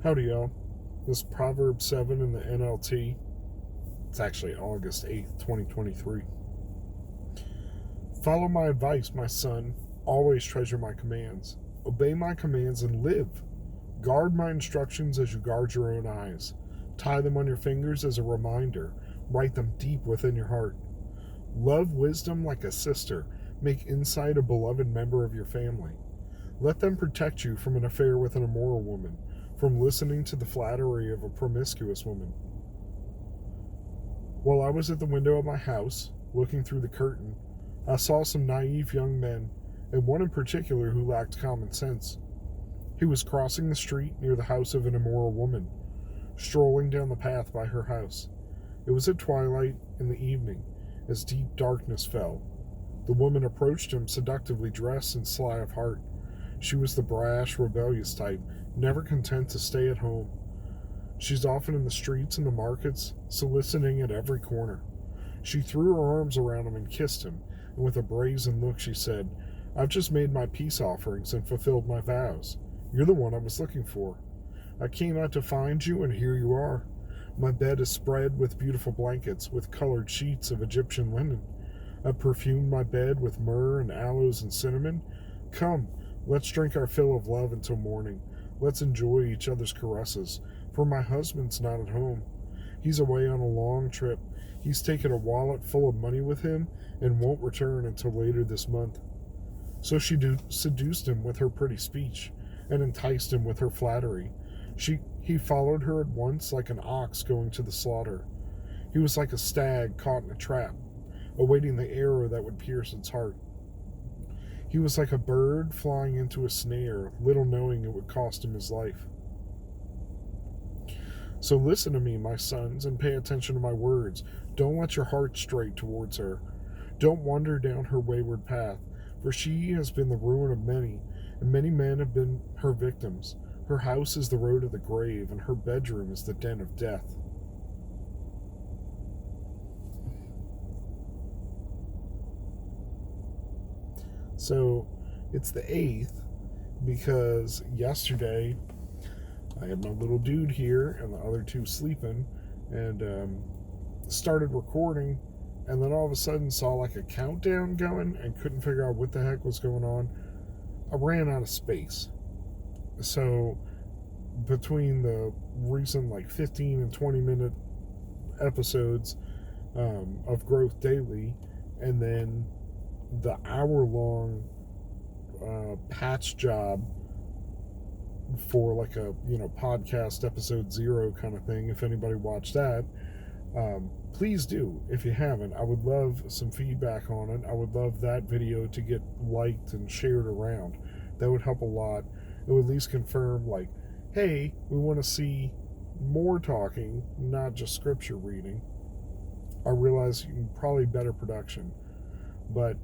Howdy, y'all. This is Proverbs 7 in the NLT. It's actually August 8th, 2023. Follow my advice, my son. Always treasure my commands. Obey my commands and live. Guard my instructions as you guard your own eyes. Tie them on your fingers as a reminder. Write them deep within your heart. Love wisdom like a sister. Make insight a beloved member of your family. Let them protect you from an affair with an immoral woman, from listening to the flattery of a promiscuous woman. While I was at the window of my house, looking through the curtain, I saw some naive young men, and one in particular who lacked common sense. He was crossing the street near the house of an immoral woman, strolling down the path by her house. It was at twilight in the evening, as deep darkness fell. The woman approached him, seductively dressed and sly of heart. She was the brash, rebellious type, never content to stay at home. She's often in the streets and the markets, soliciting at every corner. She threw her arms around him and kissed him, and with a brazen look she said, "I've just made my peace offerings and fulfilled my vows. You're the one I was looking for. I came out to find you, and here you are. My bed is spread with beautiful blankets, with colored sheets of Egyptian linen. I've perfumed my bed with myrrh and aloes and cinnamon. Come, let's drink our fill of love until morning. Let's enjoy each other's caresses, for my husband's not at home. He's away on a long trip. He's taken a wallet full of money with him and won't return until later this month." So she seduced him with her pretty speech and enticed him with her flattery. He followed her at once like an ox going to the slaughter. He was like a stag caught in a trap, awaiting the arrow that would pierce its heart. He was like a bird flying into a snare, little knowing it would cost him his life. So listen to me, my sons, and pay attention to my words. Don't let your heart stray towards her. Don't wander down her wayward path, for she has been the ruin of many, and many men have been her victims. Her house is the road of the grave, and her bedroom is the den of death. So it's the 8th because yesterday I had my little dude here and the other two sleeping, and started recording, and then all of a sudden saw like a countdown going and couldn't figure out what the heck was going on. I ran out of space. So between the recent like 15 and 20-minute episodes of Growth Daily, and then the hour-long patch job for like a podcast episode 0 kind of thing, if anybody watched that, please do. If you haven't, I would love some feedback on it. I would love that video to get liked and shared around. That would help a lot. It would at least confirm, like, hey, we want to see more talking, not just scripture reading. I realize probably better production, but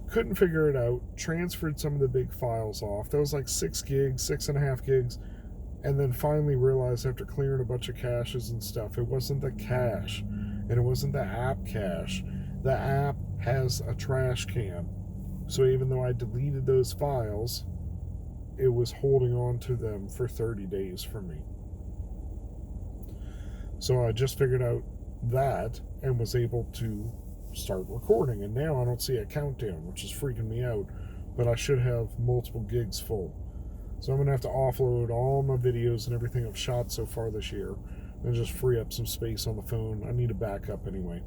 couldn't figure it out. Transferred some of the big files off. That was like 6 gigs, 6.5 gigs. And then finally realized after clearing a bunch of caches and stuff, it wasn't the cache, and it wasn't the app cache. The app has a trash can. So even though I deleted those files, it was holding on to them for 30 days for me. So I just figured out that and was able to start recording. And now I don't see a countdown, which is freaking me out. But I should have multiple gigs full. So I'm going to have to offload all my videos and everything I've shot so far this year and just free up some space on the phone. I need a backup anyway.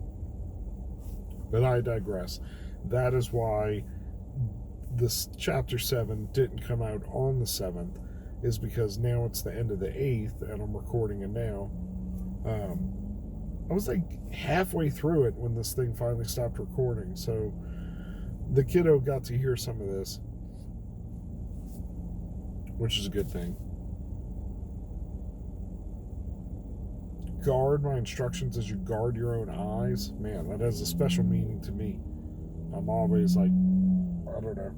But I digress. That is why this chapter 7 didn't come out on the 7th, is because now it's the end of the 8th and I'm recording it now. I was like halfway through it when this thing finally stopped recording, so the kiddo got to hear some of this, which is a good thing. Guard my instructions as you guard your own eyes. Man, that has a special meaning to me. I'm always like, I don't know,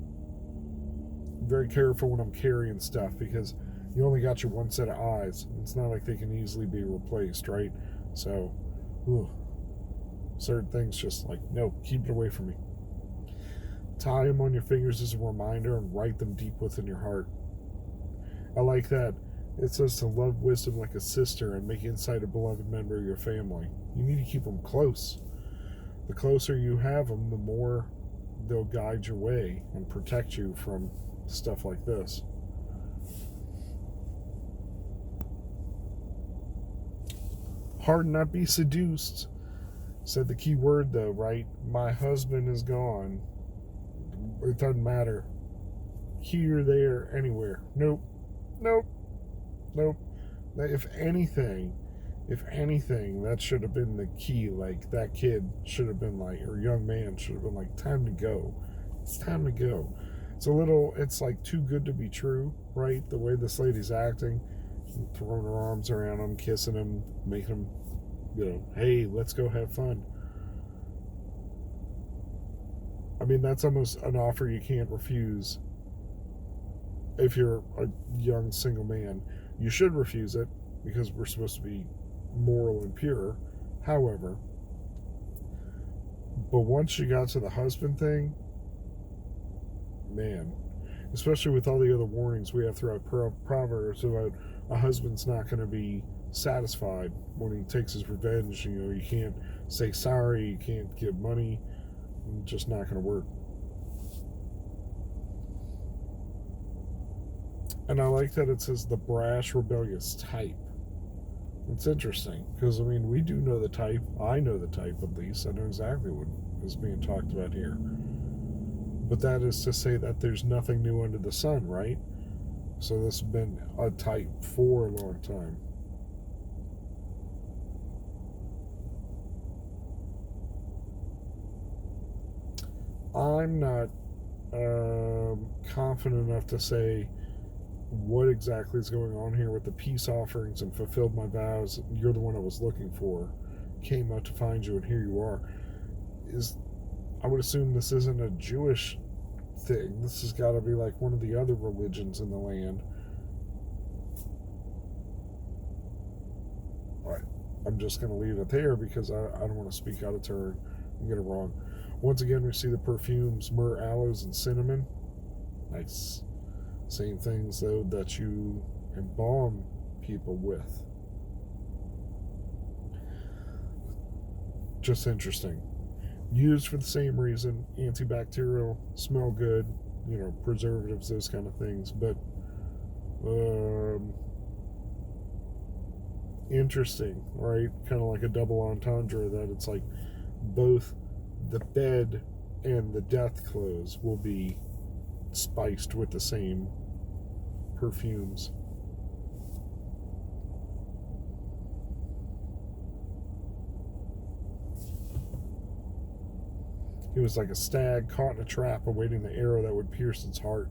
very careful when I'm carrying stuff, because you only got your one set of eyes. It's not like they can easily be replaced, right? So, certain things just like, no, keep it away from me. Tie them on your fingers as a reminder and write them deep within your heart. I like that. It says to love wisdom like a sister and make insight a beloved member of your family. You need to keep them close. The closer you have them, the more they'll guide your way and protect you from stuff like this. Hard not be seduced. Said the key word though, right? My husband is gone. It doesn't matter. Here, there, anywhere. Nope. Nope. Nope. If anything, that should have been the key. Like, that kid should have been like, or young man should have been like, time to go. It's time to go. It's like too good to be true, right? The way this lady's acting, throwing her arms around him, kissing him, making him, hey, let's go have fun. I mean, that's almost an offer you can't refuse if you're a young single man. You should refuse it because we're supposed to be moral and pure. However, but once you got to the husband thing, man, especially with all the other warnings we have throughout Proverbs about a husband's not going to be satisfied when he takes his revenge. You can't say sorry, you can't give money, it's just not going to work. And I like that it says the brash, rebellious type. It's interesting because, I mean, we do know the type. I know the type, at least. I know exactly what is being talked about here. But that is to say that there's nothing new under the sun, right? So this has been a type for a long time. I'm not confident enough to say what exactly is going on here with the peace offerings and fulfilled my vows. You're the one I was looking for. Came out to find you, and here you are. I would assume this isn't a Jewish thing. This has got to be like one of the other religions in the land. All right, I'm just going to leave it there because I don't want to speak out of turn and get it wrong. Once again, we see the perfumes, myrrh, aloes, and cinnamon. Nice. Same things, though, that you embalm people with. Just interesting. Used for the same reason, antibacterial, smell good, preservatives, those kind of things. But interesting, right? Kind of like a double entendre that it's like both the bed and the death clothes will be spiced with the same perfumes. He was like a stag caught in a trap awaiting the arrow that would pierce its heart.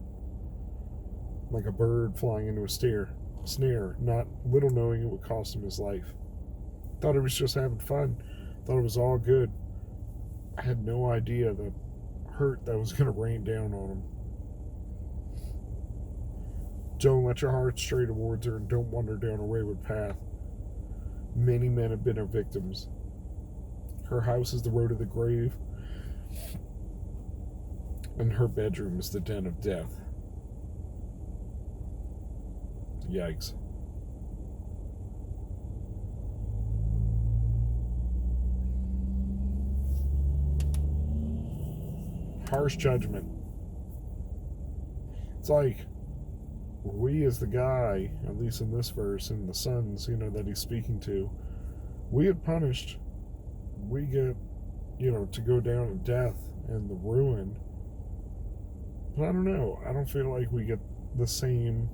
Like a bird flying into a snare, not little knowing it would cost him his life. Thought he was just having fun. Thought it was all good. I had no idea the hurt that was going to rain down on him. Don't let your heart stray towards her, and don't wander down a wayward path. Many men have been her victims. Her house is the road of the grave, and her bedroom is the den of death. Yikes. Harsh judgment. It's like we as the guy, at least in this verse, and the sons, that he's speaking to, we get punished. We get, to go down in death and the ruin. But I don't know. I don't feel like we get the same,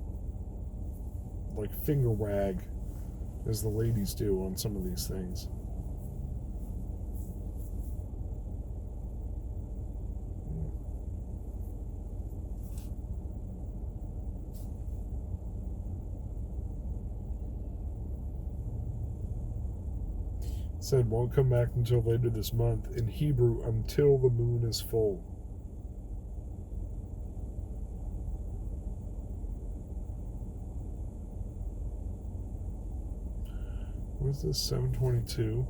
finger wag as the ladies do on some of these things. Said won't come back until later this month. In Hebrew, until the moon is full. What is this? 722.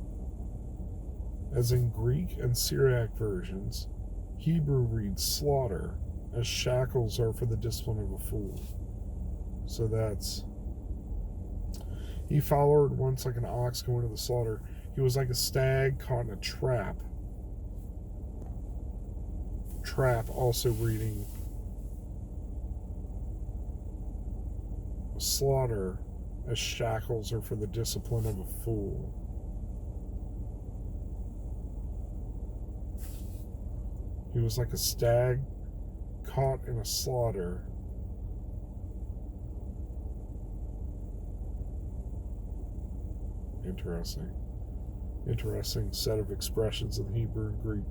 As in Greek and Syriac versions, Hebrew reads slaughter, as shackles are for the discipline of a fool. So that's He followed once like an ox going to the slaughter. He was like a stag caught in a trap. Trap also reading slaughter as shackles are for the discipline of a fool. He was like a stag caught in a slaughter. Interesting set of expressions in Hebrew and Greek.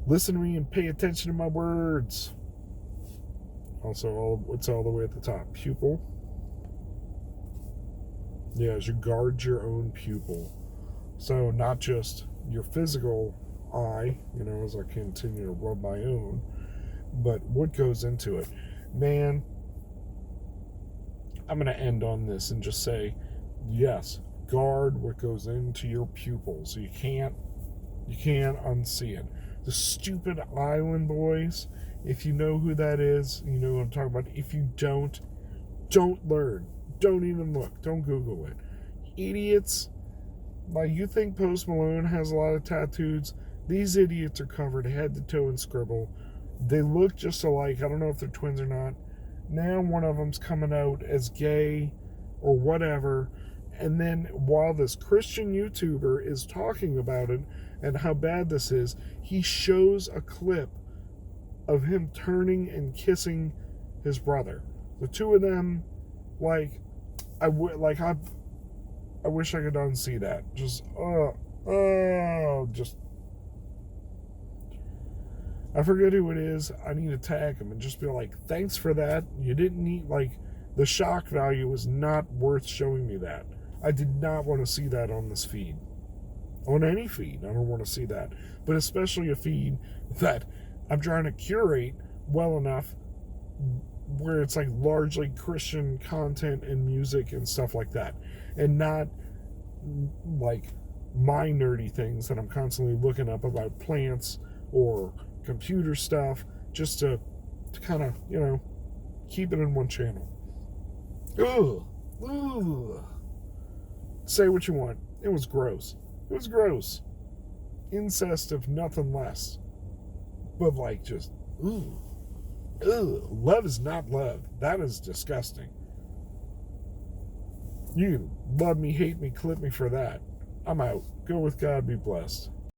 Listen to me and pay attention to my words. Also, it's all the way at the top. Pupil. Yeah, as you guard your own pupil. So not just your physical eye, as I continue to rub my own, but what goes into it. Man, I'm going to end on this and just say, yes, guard what goes into your pupils. You can't unsee it. The stupid island boys, if you know who that is, you know what I'm talking about. If you don't learn. Don't even look. Don't Google it. Idiots. Like, you think Post Malone has a lot of tattoos? These idiots are covered head to toe in scribble. They look just alike. I don't know if they're twins or not. Now one of them's coming out as gay or whatever. And then while this Christian YouTuber is talking about it and how bad this is, he shows a clip of him turning and kissing his brother. The two of them, I wish I could unsee that. I forget who it is. I need to tag him and just be like, thanks for that. You didn't need, the shock value was not worth showing me that. I did not want to see that on this feed. On any feed, I don't want to see that. But especially a feed that I'm trying to curate well enough where it's largely Christian content and music and stuff like that. And not my nerdy things that I'm constantly looking up about plants or computer stuff, just to kind of, keep it in one channel. Ugh. Say what you want. It was gross. Incest if nothing less. But love is not love. That is disgusting. You can love me, hate me, clip me for that. I'm out. Go with God, be blessed.